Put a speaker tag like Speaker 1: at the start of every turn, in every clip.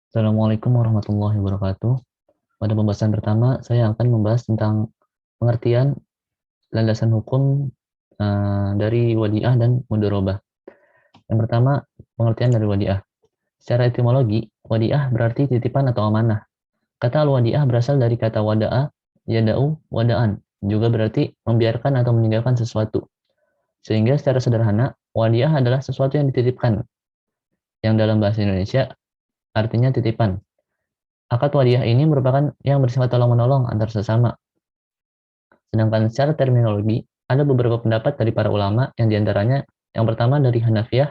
Speaker 1: Assalamualaikum warahmatullahi wabarakatuh. Pada pembahasan pertama, saya akan membahas tentang pengertian landasan hukum dari wadiah dan mudharabah. Yang pertama, pengertian dari wadiah. Secara etimologi, wadiah berarti titipan atau amanah. Kata al-wadiah berasal dari kata wada'a, yada'u, wada'an. Juga berarti membiarkan atau meninggalkan sesuatu. Sehingga secara sederhana, wadiah adalah sesuatu yang dititipkan, yang dalam bahasa Indonesia artinya titipan. Akad wadiah ini merupakan yang bersifat tolong-menolong antar sesama. Sedangkan secara terminologi, ada beberapa pendapat dari para ulama yang diantaranya yang pertama dari Hanafiyah,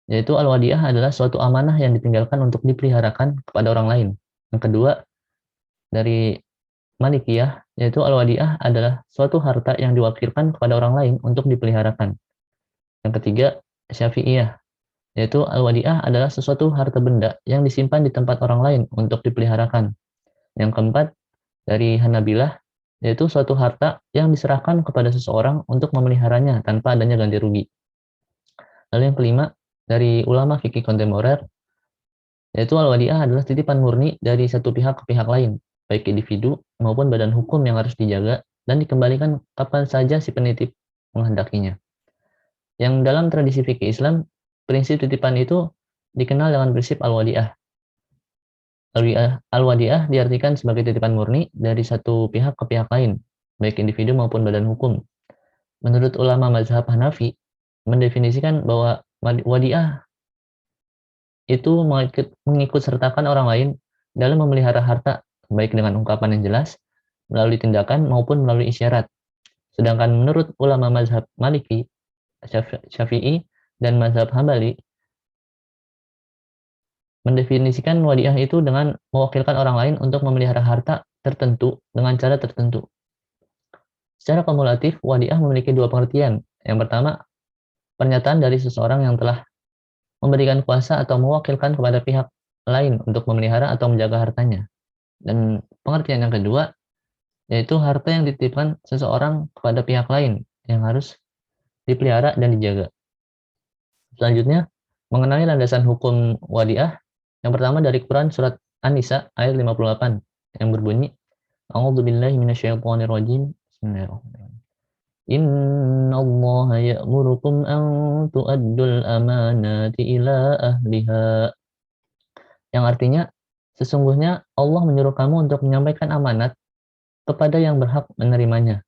Speaker 1: yaitu al-wadiah adalah suatu amanah yang ditinggalkan untuk dipeliharakan kepada orang lain. Yang kedua dari Malikiyah, yaitu al-wadiah adalah suatu harta yang diwakilkan kepada orang lain untuk dipeliharakan. Yang ketiga Syafi'iyah, yaitu al-wadiah adalah sesuatu harta benda yang disimpan di tempat orang lain untuk dipeliharakan. Yang keempat dari Hanabilah, yaitu suatu harta yang diserahkan kepada seseorang untuk memeliharanya tanpa adanya ganti rugi. Lalu yang kelima, dari ulama fikih kontemporer, yaitu al-wadiah adalah titipan murni dari satu pihak ke pihak lain, baik individu maupun badan hukum yang harus dijaga dan dikembalikan kapan saja si penitip menghendakinya. Yang dalam tradisi fikih Islam, prinsip titipan itu dikenal dengan prinsip al-wadiah. Al-wadiah diartikan sebagai titipan murni dari satu pihak ke pihak lain, baik individu maupun badan hukum. Menurut ulama mazhab Hanafi, mendefinisikan bahwa wadiah itu mengikut sertakan orang lain dalam memelihara harta, baik dengan ungkapan yang jelas, melalui tindakan maupun melalui isyarat. Sedangkan menurut ulama mazhab Maliki, Syafi'i, dan mazhab Hambali, mendefinisikan wadiah itu dengan mewakilkan orang lain untuk memelihara harta tertentu dengan cara tertentu. Secara kumulatif, wadiah memiliki dua pengertian. Yang pertama, pernyataan dari seseorang yang telah memberikan kuasa atau mewakilkan kepada pihak lain untuk memelihara atau menjaga hartanya. Dan pengertian yang kedua, yaitu harta yang dititipkan seseorang kepada pihak lain yang harus dipelihara dan dijaga. Selanjutnya, mengenai landasan hukum wadiah, yang pertama dari Quran surat An-Nisa ayat 58 yang berbunyi, A'udzubillahi minasyaitonirrajim. Bismillahirrahmanirrahim. Innallaha ya'murukum an tu'addul amanati ila ahliha. Yang artinya, sesungguhnya Allah menyuruh kamu untuk menyampaikan amanat kepada yang berhak menerimanya.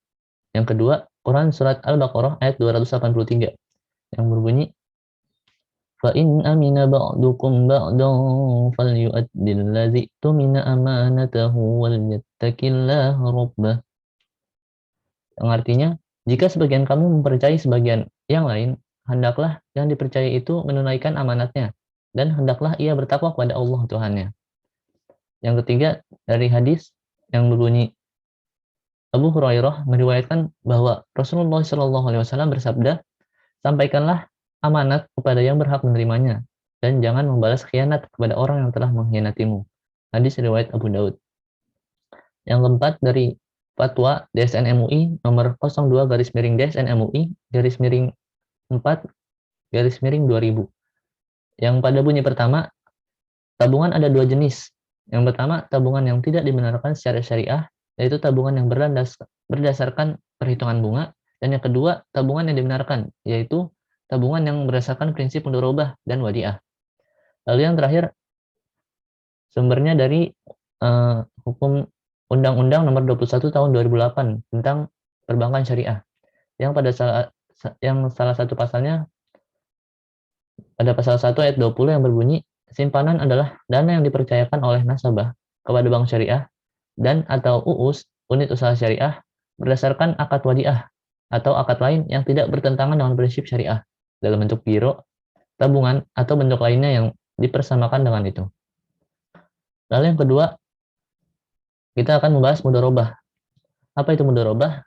Speaker 1: Yang kedua, Quran surat Al-Baqarah ayat 283 yang berbunyi, فَإِنْ أَمِنَ بَعْضُكُمْ بَعْضًا فَلْيُؤَدِّ الَّذِي اؤْتُمِنَ أَمَانَتَهُ وَلْيَتَّقِ اللَّهَ رَبَّهُ. Yang artinya, jika sebagian kamu mempercayai sebagian yang lain, hendaklah yang dipercayai itu menunaikan amanatnya, dan hendaklah ia bertakwa kepada Allah Tuhannya. Yang ketiga, dari hadis yang berbunyi, Abu Hurairah meriwayatkan bahwa Rasulullah SAW bersabda, sampaikanlah amanat kepada yang berhak menerimanya, dan jangan membalas khianat kepada orang yang telah mengkhianatimu. Hadis riwayat Abu Daud. Yang keempat, dari Fatwa DSN MUI nomor 02 garis miring DSN MUI garis miring 4 garis miring 2000. Yang pada bunyi pertama, tabungan ada dua jenis. Yang pertama, tabungan yang tidak dibenarkan secara syariah, yaitu tabungan yang berdasarkan perhitungan bunga. Dan yang kedua, tabungan yang dibenarkan, yaitu tabungan yang berdasarkan prinsip mudharabah dan wadiah. Lalu yang terakhir, sumbernya dari hukum Undang-Undang Nomor 21 Tahun 2008 tentang perbankan syariah. Yang salah satu pasalnya pada pasal 1 ayat 20 yang berbunyi, simpanan adalah dana yang dipercayakan oleh nasabah kepada bank syariah dan atau UUS, unit usaha syariah, berdasarkan akad wadiah atau akad lain yang tidak bertentangan dengan prinsip syariah dalam bentuk giro, tabungan, atau bentuk lainnya yang dipersamakan dengan itu. Lalu yang kedua, kita akan membahas mudharabah. Apa itu mudharabah?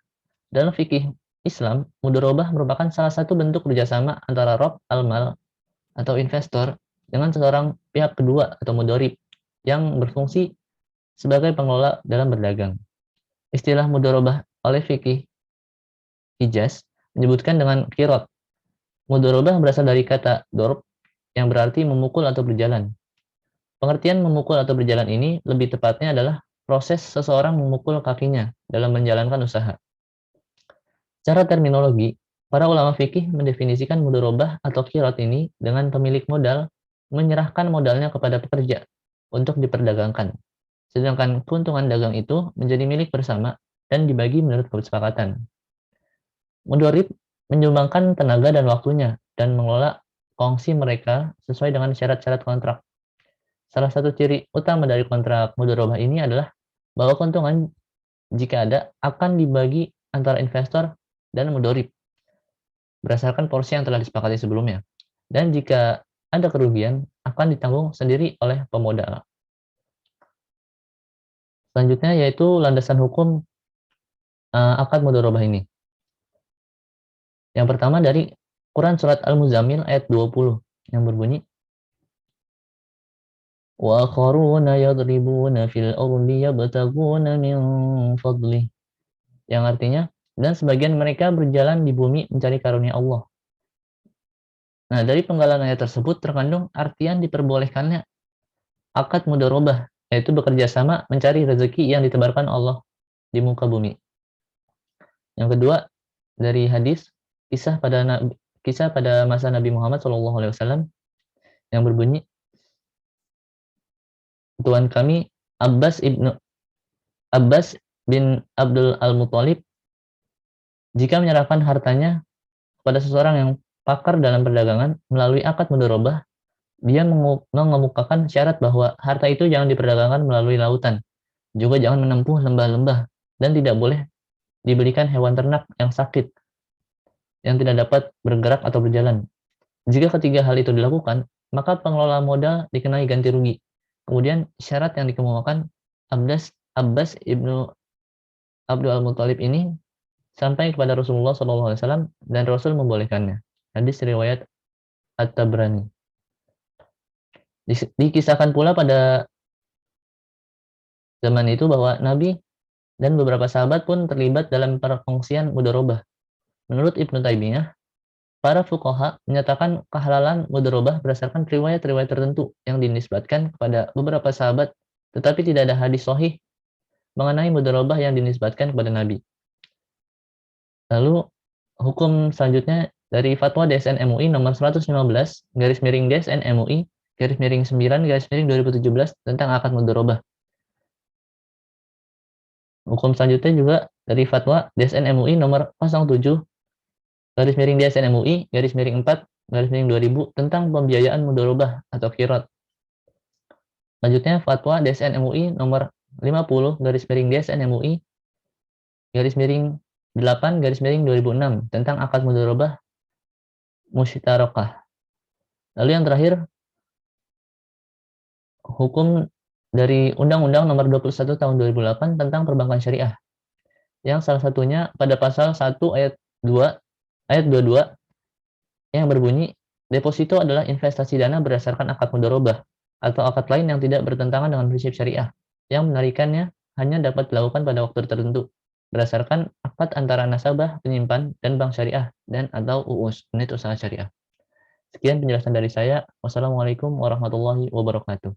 Speaker 1: Dalam fikih Islam, mudharabah merupakan salah satu bentuk kerjasama antara rob al-mal atau investor dengan seorang pihak kedua atau mudharib yang berfungsi sebagai pengelola dalam berdagang. Istilah mudharabah oleh fikih Hijaz menyebutkan dengan qirad. Mudharabah berasal dari kata dorb yang berarti memukul atau berjalan. Pengertian memukul atau berjalan ini lebih tepatnya adalah proses seseorang memukul kakinya dalam menjalankan usaha. Secara terminologi, para ulama fikih mendefinisikan mudharabah atau qirat ini dengan pemilik modal menyerahkan modalnya kepada pekerja untuk diperdagangkan. Sedangkan keuntungan dagang itu menjadi milik bersama dan dibagi menurut kesepakatan. Mudharib menyumbangkan tenaga dan waktunya dan mengelola kongsi mereka sesuai dengan syarat-syarat kontrak. Salah satu ciri utama dari kontrak mudharabah ini adalah bahwa keuntungan jika ada akan dibagi antara investor dan mudharib berdasarkan porsi yang telah disepakati sebelumnya. Dan jika ada kerugian akan ditanggung sendiri oleh pemodal. Selanjutnya yaitu landasan hukum akad mudharabah ini. Yang pertama dari Quran surat Al-Muzammil ayat 20 yang berbunyi wa akharuna yadribuna fil ardi yabtaguna min fadlih, yang artinya dan sebagian mereka berjalan di bumi mencari karunia Allah. Nah, dari penggalan ayat tersebut terkandung artian diperbolehkannya akad mudharabah, yaitu bekerja sama mencari rezeki yang ditebarkan Allah di muka bumi. Yang kedua, dari hadis kisah pada masa Nabi Muhammad SAW yang berbunyi, Tuhan kami Abbas bin Abdul Al-Muthalib jika menyerahkan hartanya kepada seseorang yang pakar dalam perdagangan melalui akad mudharabah, dia mengemukakan syarat bahwa harta itu jangan diperdagangkan melalui lautan, juga jangan menempuh lembah-lembah, dan tidak boleh dibelikan hewan ternak yang sakit, yang tidak dapat bergerak atau berjalan. Jika ketiga hal itu dilakukan, maka pengelola modal dikenai ganti rugi. Kemudian syarat yang dikemukakan Abbas ibnu Abdul Al-Muthalib ini sampai kepada Rasulullah SAW dan Rasul membolehkannya. Hadis riwayat At-Tabrani. Dikisahkan pula pada zaman itu bahwa Nabi dan beberapa sahabat pun terlibat dalam perkongsian mudharabah. Menurut Ibnu Taimiyah, para fuqaha menyatakan kehalalan mudharabah berdasarkan riwayat-riwayat tertentu yang dinisbatkan kepada beberapa sahabat, tetapi tidak ada hadis sahih mengenai mudharabah yang dinisbatkan kepada Nabi. Lalu hukum selanjutnya dari fatwa DSN MUI nomor 115 garis miring DSN MUI garis miring 9 garis miring 2017 tentang akad mudharabah. Hukum selanjutnya juga dari fatwa DSN MUI nomor 07 garis miring DSN MUI garis miring 4 garis miring 2000 tentang pembiayaan mudharabah atau qirat. Selanjutnya fatwa DSN MUI nomor 50 garis miring DSN MUI garis miring 8 garis miring 2006 tentang akad mudharabah musytarakah. Lalu yang terakhir, hukum dari Undang-Undang Nomor 21 Tahun 2008 tentang Perbankan Syariah, yang salah satunya pada pasal 1 ayat 22 yang berbunyi, deposito adalah investasi dana berdasarkan akad mudharabah atau akad lain yang tidak bertentangan dengan prinsip syariah, yang menarikannya hanya dapat dilakukan pada waktu tertentu berdasarkan akad antara nasabah, penyimpan, dan bank syariah dan atau unit usaha syariah. Sekian penjelasan dari saya. Wassalamualaikum warahmatullahi wabarakatuh.